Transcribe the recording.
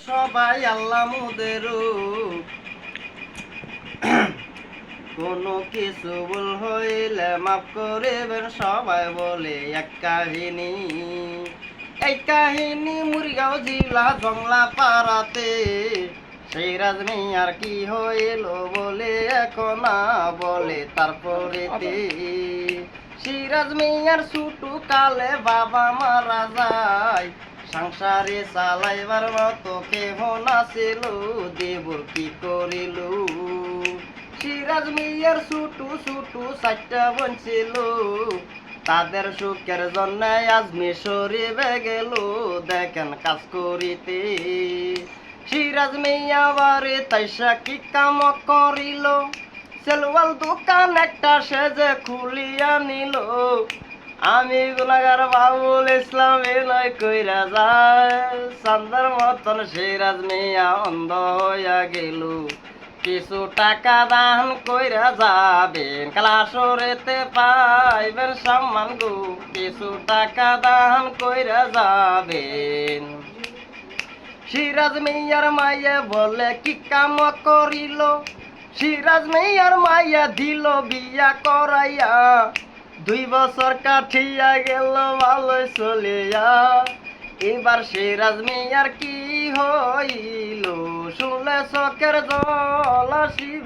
সবাই আল্লাহ মুদের কোনো কিছু ভুল হইলে মাফ করিবেন সবাই বলে এক কাহিনী। এই কাহিনী মুরগাঁও জেলা জংলা পাড়াতে সেই রাজমিয়ার কি হইল বলে এখন না বলে তারপরেতে সিরাজ মিয়ার ছুটু কালে বাবা মারা যায়, সংসারে চালাইবার মতো কেহ নাছিল, দেবর কি করিল। সিরাজ মিয়ার ছুটু ছুটু চারটা বোন ছিল, তাদের সুখের জন্য আজ মিশরিবে গেল দেখেন কাজ করিতে। সিরাজ মিয়া বাড়ি তাইসা কি কাম করিল, সেলওয়াল দোকান একটা সেজে খুলিয়া নিল। আমি গুনাগার বাবুল ইসলাম নয় কইরা যায়, চান্দার মতন সিরাজ মিয়া অন্ধ হইয়া গেল। কিছু টাকা দান কইরা যাবেন, কালাসরেতে পাইবেন সম্মান গো, কিছু টাকা দান কইরা যাবেন। সিরাজ মিয়ার মাইয়া বলে কি কাম করিল, সিরাজ মিয়ার মাইয়া দিল বিয়া করাইয়া, 2 বছর কাঠিয়া গেল ভালো চলিয়া। এবার সিরাজ মিয়ার কি হইল, শুনলে চোখের জল আসিবে।